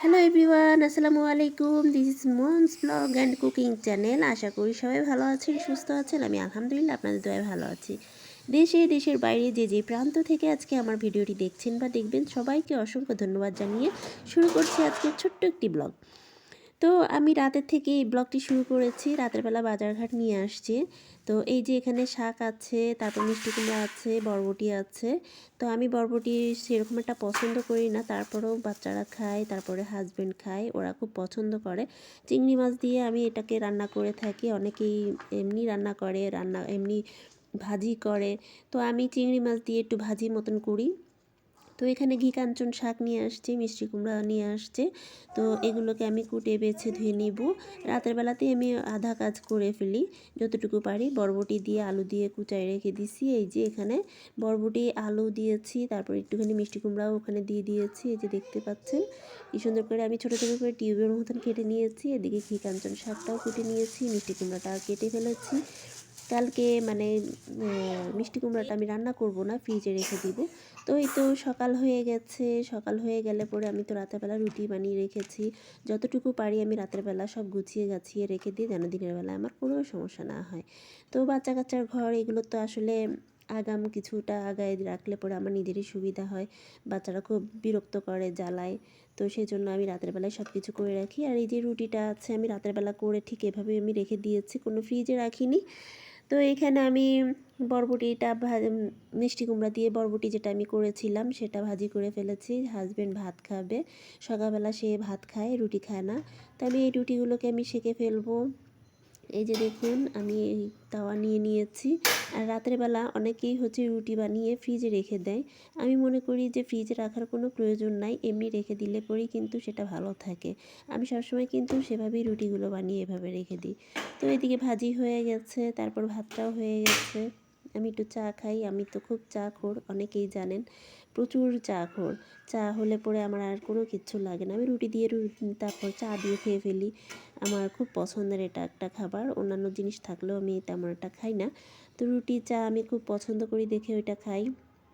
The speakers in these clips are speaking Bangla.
হ্যালো এভরিওয়ান, আসসালামু আলাইকুম। This is mom's blog and cooking channel. আশা করি সবাই ভালো আছেন, সুস্থ আছেন। আমি আলহামদুলিল্লাহ আপনাদের দয়ায় ভালো আছি। দেশের বাইরে যে প্রান্ত থেকে আজকে আমার ভিডিওটি দেখছেন বা দেখবেন, সবাইকে অসংখ্য ধন্যবাদ জানিয়ে শুরু করছি আজকে ছোট্ট একটি ব্লগ। তো আমি রাতের থেকে এই ব্লগটি শুরু করেছি। রাতের বেলা বাজারঘাট নিয়ে আসছি। তো এই যে এখানে শাক আছে, তারপর মিষ্টি কুমড়া আছে, বরবটি আছে। তো আমি বরবটি সেরকম একটা পছন্দ করি না, তারপরেও বাচ্চারা খায়, তারপরে হাজব্যান্ড খায়, ওরা খুব পছন্দ করে। চিংড়ি মাছ দিয়ে আমি এটাকে রান্না করে থাকি। অনেকেই এমনি রান্না করে, এমনি ভাজি করে। তো আমি চিংড়ি মাছ দিয়ে একটু ভাজি মতন করি। তো এখানে ঘি কাঞ্চন শাক নিয়ে আসছে, মিষ্টি কুমড়া নিয়ে আসছে। তো এগুলোকে আমি কুটে বেছে ধুয়ে নিব। রাতের বেলাতেই আমি আধা কাজ করে ফেলি যতটুকু পারি। বরবটি দিয়ে আলু দিয়ে কুচায় রেখে দিছি। এই যে এখানে বরবটি আলু দিয়েছি, তারপর একটুখানি মিষ্টি কুমড়াও ওখানে দিয়ে দিয়েছি। এই যে দেখতে পাচ্ছেন কি সুন্দর করে আমি ছোটো ছোটো করে টিউবের মতন কেটে নিয়েছি। এদিকে ঘি কাঞ্চন শাকটাও কুটে নিয়েছি, মিষ্টি কুমড়াটা কেটে ফেলেছি। কালকে মানে মিষ্টি কুমড়াটা আমি রান্না করব না, ফ্রিজে রেখে দিব। তো এই তো সকাল হয়ে গেছে। সকাল হয়ে গেলে পরে আমি তো রাতেরবেলা রুটি বানিয়ে রেখেছি। যতটুকু পারি আমি রাতের বেলা সব গুছিয়ে গাছিয়ে রেখে দিই, যেন দিনের বেলা আমার কোনো সমস্যা না হয়। তো বাচ্চা কাচ্চার ঘর এগুলো তো আসলে আগাম কিছুটা আগায় রাখলে পরে আমার নিজেরই সুবিধা হয়। বাচ্চারা খুব বিরক্ত করে, জ্বালায়। তো সেই জন্য আমি রাতের বেলায় সব কিছু করে রাখি। আর এই যে রুটিটা আছে আমি রাতের বেলা করে ঠিক এভাবে আমি রেখে দিয়েছি, কোনো ফ্রিজে রাখিনি। তো এখানে আমি বরবটিটা মিষ্টি কুমড়া দিয়ে বরবটি যেটা আমি করেছিলাম সেটা ভাজি করে ফেলেছি। হাজব্যান্ড ভাত খাবে, সকালবেলা সে ভাত খায়, রুটি খায় না। তো আমি এই রুটিগুলোকে আমি সেঁকে ফেলবো। এই যে দেখুন আমি এই তাওয়া নিয়ে নিয়েছি। আর রাতের বেলা অনেকেই হচ্ছে রুটি বানিয়ে ফ্রিজে রেখে দেয়। আমি মনে করি যে ফ্রিজে রাখার কোনো প্রয়োজন নাই, এমনি রেখে দিলে পরেই কিন্তু সেটা ভালো থাকে। আমি সবসময় কিন্তু সেভাবেই রুটিগুলো বানিয়ে এভাবে রেখে দিই। তো এদিকে ভাজি হয়ে গেছে, তারপর ভাতটাও হয়ে গেছে। আমি একটু চা খাই, আমি তো খুব চা খোর, অনেকেই জানেন, প্রচুর চা খোর। চা হলে পরে আমার আর কোনো কিচ্ছু লাগে না। আমি রুটি দিয়ে তারপর চা দিয়ে খেয়ে ফেলি। আমার খুব পছন্দের এটা একটা খাবার। অন্যান্য জিনিস থাকলেও আমি তেমন একটা খাই না। তো রুটি চা আমি খুব পছন্দ করি দেখে ওইটা খাই।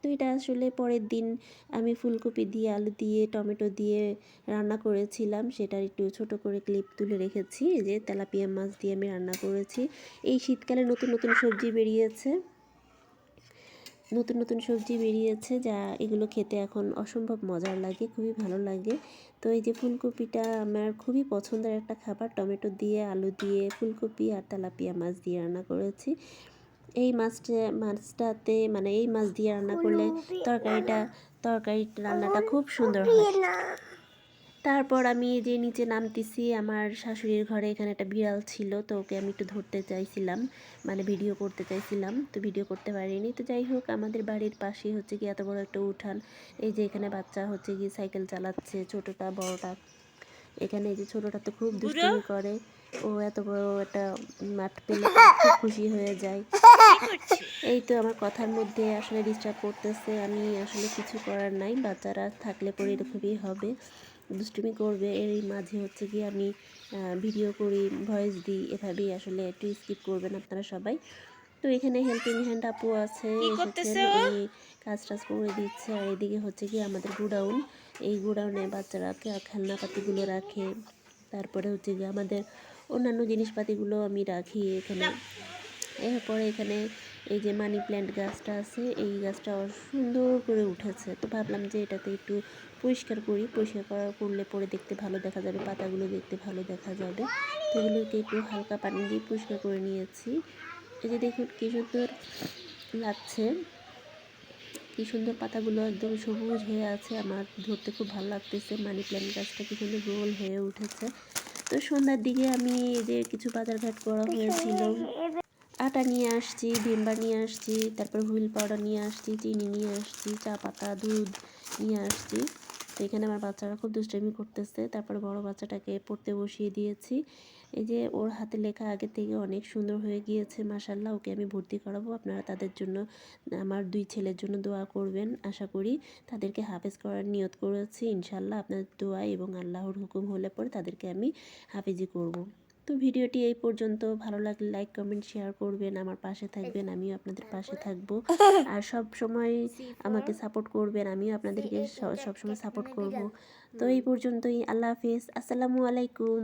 তো এটা আসলে পরের দিন আমি ফুলকপি দিয়ে আলু দিয়ে টমেটো দিয়ে রান্না করেছিলাম, সেটার একটু ছোট করে ক্লিপ তুলে রেখেছি। যে তেলাপিয়া মাছ দিয়ে আমি রান্না করেছি। এই শীতকালে নতুন নতুন সবজি বেরিয়েছে, নতুন নতুন সবজি বেরিয়েছে, যা এগুলো খেতে এখন অসম্ভব মজার লাগে, খুবই ভালো লাগে। তো এই যে ফুলকপিটা আমার খুবই পছন্দের একটা খাবার। টমেটো দিয়ে আলু দিয়ে ফুলকপি আর তেলাপিয়া মাছ দিয়ে রান্না করেছি। এই মাছটাতে মানে এই মাছ দিয়ে রান্না করলে তরকারি রান্নাটা খুব সুন্দর হয়। তারপর আমি যে নিচে নামতেছি, আমার শাশুড়ির ঘরে এখানে একটা বিড়াল ছিল। তো ওকে আমি একটু ধরতে চাইছিলাম, মানে ভিডিও করতে চাইছিলাম, তো ভিডিও করতে পারিনি। তো যাই হোক, আমাদের বাড়ির পাশেই হচ্ছে কি এত বড় একটা উঠান। এই যে এখানে বাচ্চা হচ্ছে কি সাইকেল চালাচ্ছে, ছোটোটা বড়টা। এখানে এই যে ছোটোটা তো খুব দুষ্টুমি করে, ও এত বড় একটা মাঠ পেলে খুব খুশি হয়ে যায়। এই তো আমার কথার মধ্যে আসলে ডিস্টার্ব করতেছে, আমি আসলে কিছু করার নাই, বাচ্চারা থাকলে পরে এরকমই হবে, দুষ্টুমি করবে। এর মাঝে হচ্ছে কি আমি ভিডিও করি, ভয়েস দিই, এভাবেই আসলে একটু স্কিপ করবেন আপনারা সবাই। তো এখানে হেল্পিং হ্যান্ড আপু আছে, এসেছেন, উনি কাজ টাজ করে দিচ্ছে। আর এদিকে হচ্ছে কি আমাদের গোডাউন, এই গোডাউনে বাচ্চারা খেলনাপাতিগুলো রাখে। তারপরে হচ্ছে কি আমাদের অন্যান্য জিনিসপাতিগুলো আমি রাখি এখানে। এরপরে এখানে এই যে মানি প্ল্যান্ট গাছটা আছে, এই গাছটা সুন্দর করে উঠেছে। তো ভাবলাম যে এটাতে একটু পরিষ্কার করি, পরিষ্কার করলে পরে দেখতে ভালো দেখা যাবে, পাতাগুলো দেখতে ভালো দেখা যাবে। তো এগুলোকে একটু হালকা পানি দিয়ে পরিষ্কার করে নিয়েছি। এই যে দেখুন কি সুন্দর লাগছে, কি সুন্দর পাতাগুলো একদম সবুজ হয়ে আছে, আমার ধরতে খুব ভালো লাগতেছে। মানি প্ল্যান্ট গাছটা কি সুন্দর গোল হয়ে উঠেছে। তো সন্ধ্যার দিকে আমি এই যে কিছু বাজারঘাট করা হয়েছিল, আটা নিয়ে আসছি, ভিমবার নিয়ে আসছি, তারপর হুইল পাউডার নিয়ে আসছি, চিনি নিয়ে আসছি, চা পাতা, দুধ নিয়ে আসছি। তো এখানে আমার বাচ্চারা খুব দুষ্টামি করতেছে। তারপরে বড় বাচ্চাটাকে পড়তে বসিয়ে দিয়েছি। এই যে ওর হাতে লেখা আগে থেকে অনেক সুন্দর হয়ে গিয়েছে, মাশাআল্লাহ। ওকে আমি ভর্তি করাবো। আপনারা তাদের জন্য, আমার 2 ছেলের জন্য দোয়া করবেন। আশা করি তাদেরকে হাফেজ করার নিয়ত করেছি, ইনশাআল্লাহ। আপনাদের দোয়া এবং আল্লাহর হুকুম হলে পরে তাদেরকে আমি হাফেজি করব। তো ভিডিওটি এই পর্যন্ত, ভালো লাগলে লাইক কমেন্ট শেয়ার করবেন, আমার পাশে থাকবেন, আমিও আপনাদের পাশে থাকবো। আর সব সময় আমাকে সাপোর্ট করবেন, আমিও আপনাদেরকে সব সময় সাপোর্ট করব। তো এই পর্যন্তই, আল্লাহ হাফিজ, আসসালামু আলাইকুম।